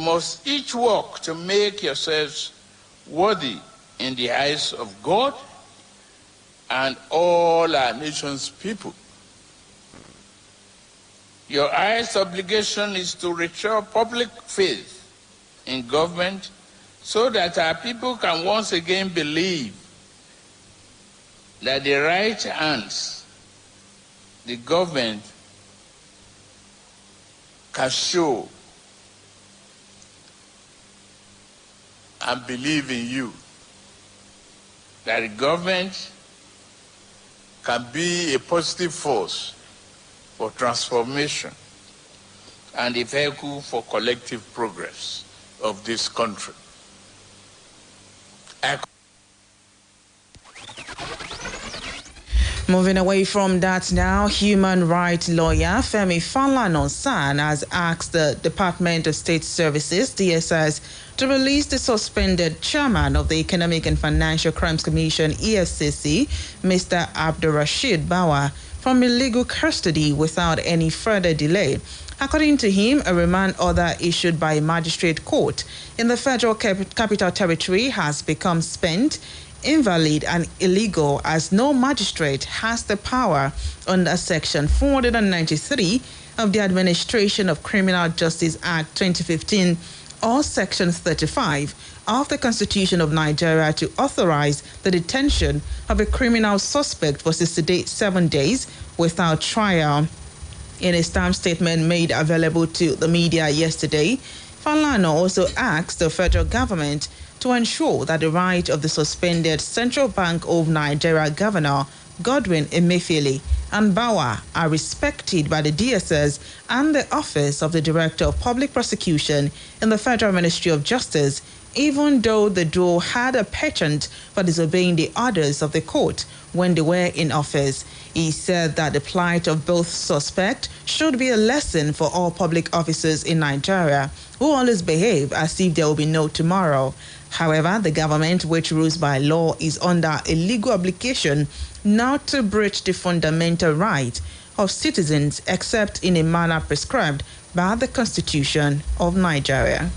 You must each work to make yourselves worthy in the eyes of God and all our nation's people. Your highest obligation is to restore public faith in government so that our people can once again believe that the right hands the government can show and believe in you, that the government can be a positive force for transformation and a vehicle for collective progress of this country. Moving away from that now, human rights lawyer Femi Falana has asked the Department of State Services, DSS, to release the suspended chairman of the Economic and Financial Crimes Commission, EFCC, Mr. Abdurrashid Bawa, from illegal custody without any further delay. According to him, a remand order issued by a magistrate court in the Federal Capital Territory has become spent, invalid and illegal, as no magistrate has the power under Section 493 of the Administration of Criminal Justice Act 2015 or Section 35 of the Constitution of Nigeria to authorize the detention of a criminal suspect for 7 days without trial. In a stamp statement made available to the media yesterday, Falana also asked the federal government to ensure that the right of the suspended Central Bank of Nigeria Governor Godwin Emefiele and Bawa are respected by the DSS and the Office of the Director of Public Prosecution in the Federal Ministry of Justice, even though the duo had a patent for disobeying the orders of the court when they were in office. He said that the plight of both suspects should be a lesson for all public officers in Nigeria who always behave as if there will be no tomorrow. However, the government, which rules by law, is under a legal obligation not to breach the fundamental right of citizens except in a manner prescribed by the Constitution of Nigeria.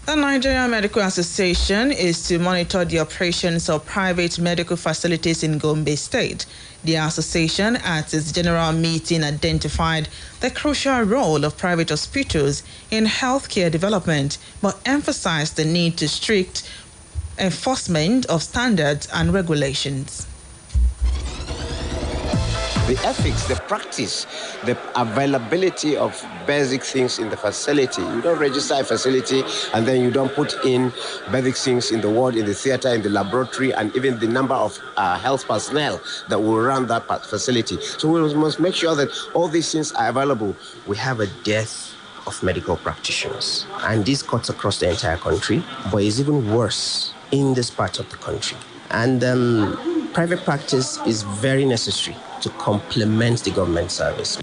The Nigerian Medical Association is to monitor the operations of private medical facilities in Gombe State. The association at its general meeting identified the crucial role of private hospitals in healthcare development, but emphasized the need to strict enforcement of standards and regulations. The ethics, the practice, the availability of basic things in the facility. You don't register a facility and then you don't put in basic things in the ward, in the theater, in the laboratory, and even the number of health personnel that will run that facility. So we must make sure that all these things are available. We have a dearth of medical practitioners, and this cuts across the entire country, but it's even worse in this part of the country. And private practice is very necessary to complement the government service.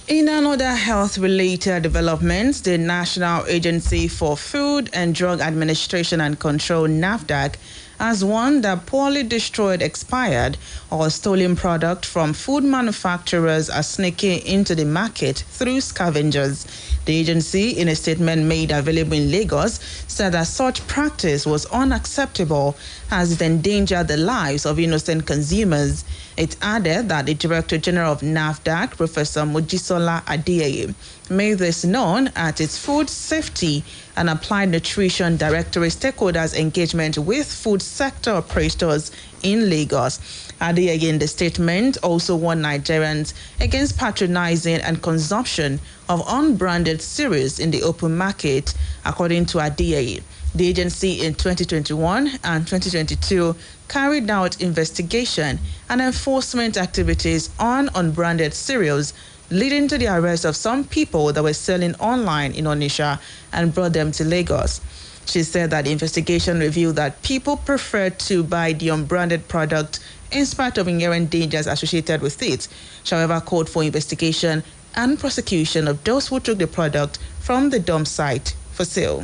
In another health-related development, the National Agency for Food and Drug Administration and Control, NAFDAC, has warned that poorly destroyed, expired, or stolen product from food manufacturers are sneaking into the market through scavengers. The agency, in a statement made available in Lagos, said that such practice was unacceptable as it endangered the lives of innocent consumers. It added that the Director General of NAFDAC, Professor Mojisola Adeyeye, made this known at its Food Safety and Applied Nutrition Directorate stakeholders engagement with food sector operators in Lagos. Adeyeye, in the statement, also warned Nigerians against patronizing and consumption of unbranded cereals in the open market. According to Adeyeye, the agency in 2021 and 2022 carried out investigation and enforcement activities on unbranded cereals, leading to the arrest of some people that were selling online in Onitsha and brought them to Lagos. She said that the investigation revealed that people preferred to buy the unbranded product in spite of inherent dangers associated with it. She, however, called for investigation and prosecution of those who took the product from the dump site for sale.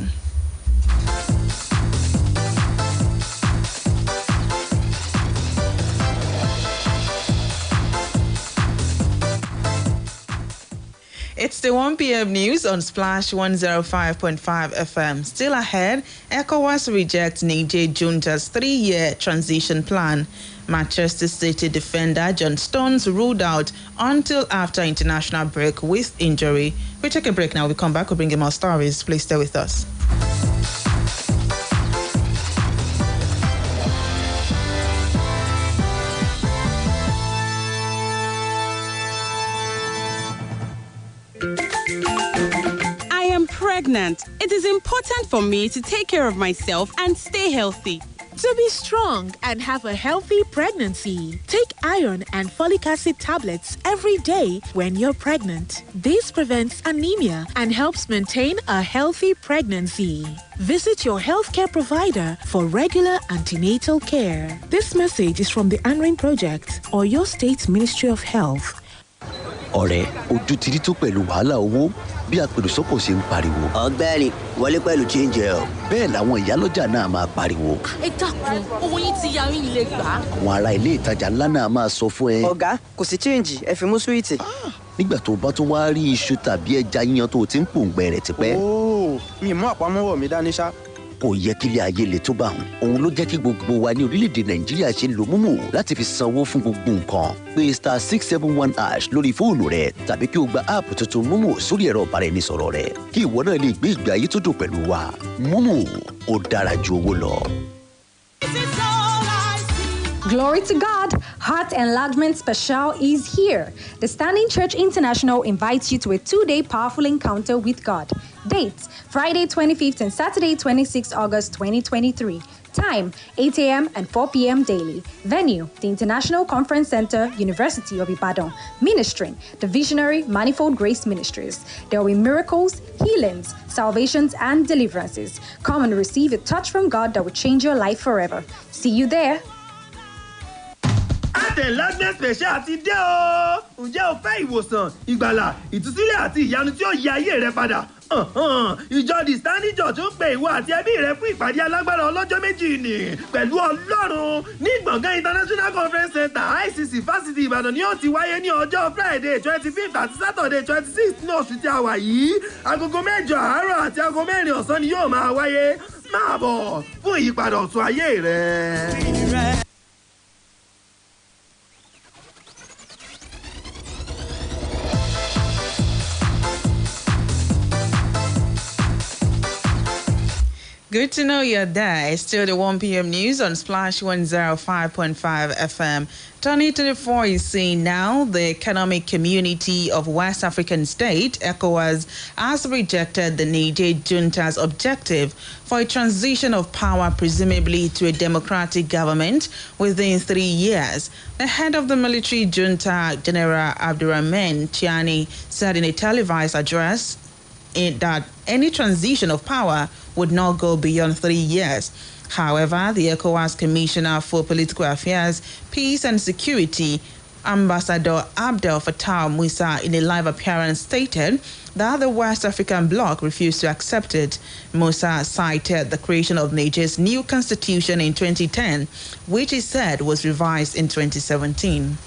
It's the 1 p.m. news on Splash 105.5 FM. Still ahead, ECOWAS rejects Niger Junta's 3-year transition plan. Manchester City defender John Stones ruled out until after international break with injury. We take a break now. We come back. We'll bring you more stories. Please stay with us. Pregnant. It is important for me to take care of myself and stay healthy. To be strong and have a healthy pregnancy, take iron and folic acid tablets every day when you're pregnant. This prevents anemia and helps maintain a healthy pregnancy. Visit your healthcare provider for regular antenatal care. This message is from the ANRIN Project or your State Ministry of Health. Ọ̀rẹ́, ojú ti rí tó pẹ̀lú wàhálà owó bí àpèrèsọ́kò ṣe ń pariwo. Ọ̀gbẹ́ni, wọlé pẹ̀lú change ẹ o. Bẹ́ẹ̀ làwọn ìyálọ́jà náà máa pariwo. Ẹ dákun, owó yín ti ya yín lè gbà. Àwọn ará ilé ìtajà ńlá náà máa sọ fún ẹ. Ọ̀gá, kò sí change, ẹ fi mú súwìtì. Nígbà tó bá tún wá rí iṣu tàbí ẹja yíyan tó ti ń pòǹgbẹ rẹ̀ tipẹ́. Óò, mi mú àpamọ́wọ́ mi dání ṣá. Kò yẹ kí ilé ayé le tó bá wọn. Òun ló jẹ́ kí gbogbo wa ní orílẹ̀-èdè Nàìjíríà ṣe lo Momo láti fi sanwó fún gbogbo nǹkan. Pé *671# lórí fóònù rẹ̀ tàbí kí o gba áàpù tuntun Momo sórí ẹ̀rọ ìbáraẹnisọ̀rọ̀ rẹ̀. Kí ìwọ náà lè gbé ìgbé ayé tó dùn pẹ̀lú wa. Momo, ó dára ju owó lọ. Glory to God! Heart Enlargement Special is here. The Standing Church International invites you to a 2-day powerful encounter with God. Dates, Friday 25th and Saturday 26th August 2023. Time, 8 a.m. and 4 p.m. daily. Venue, the International Conference Center, University of Ibadan. Ministering, the visionary Manifold Grace Ministries. There will be miracles, healings, salvations, and deliverances. Come and receive a touch from God that will change your life forever. See you there. Enlargement Special ti dé o. Ǹjẹ́ o fẹ́ ìwòsàn, ìgbàlà, ìtúsílẹ̀ àti ìyanu tí ó yí ayé rẹ padà? Ìjọ The Standing Church ń pe ìwọ àti ẹbí rẹ fún ìpàdé alágbára ọlọ́jọ́ méjì nì pẹ̀lú Ọlọ́run ní gbọ̀ngàn International Conference Center ICC Fásitì Ìbàdàn ni ó ti wáyé ní ọjọ́ Friday 25th àti Saturday 26th ní oṣù tí a wà yìí. Agogo 8 àárọ̀ àti agogo 4 ọ̀sán ni yóò máa wáyé. Máa bọ̀ fún ìyípadà ọ̀tun ayé rẹ. Good to know you're there. It's still the 1 p.m. news on Splash 105.5 FM. Turning to the floor is saying now the Economic Community of West African State, ECOWAS, has rejected the Niger junta's objective for a transition of power, presumably to a democratic government, within 3 years. The head of the military junta, General Abdurrahman Tiani, said in a televised address that any transition of power would not go beyond 3 years. However, the ECOWAS Commissioner for Political Affairs, Peace and Security, Ambassador Abdel Fattah Musa, in a live appearance stated that the West African bloc refused to accept it. Musa cited the creation of Niger's new constitution in 2010, which he said was revised in 2017.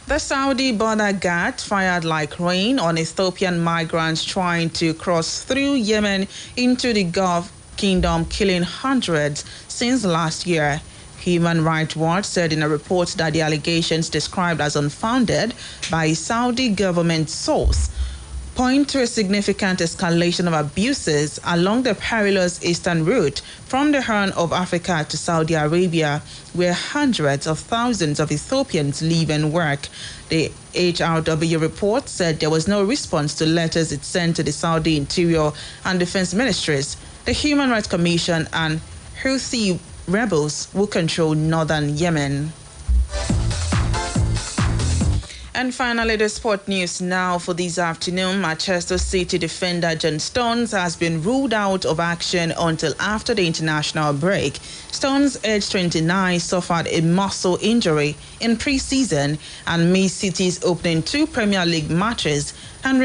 The Saudi border guard fired like rain on Ethiopian migrants trying to cross through Yemen into the Gulf Kingdom, killing hundreds since last year. Human Rights Watch said in a report that the allegations described as unfounded by a Saudi government source point to a significant escalation of abuses along the perilous eastern route from the Horn of Africa to Saudi Arabia, where hundreds of thousands of Ethiopians live and work. The HRW report said there was no response to letters it sent to the Saudi Interior and Defense Ministries, the Human Rights Commission, and Houthi rebels who control northern Yemen. And finally, the sport news now for this afternoon. Manchester City defender John Stones has been ruled out of action until after the international break. Stones, aged 29, suffered a muscle injury in pre-season and missed City's opening 2 Premier League matches and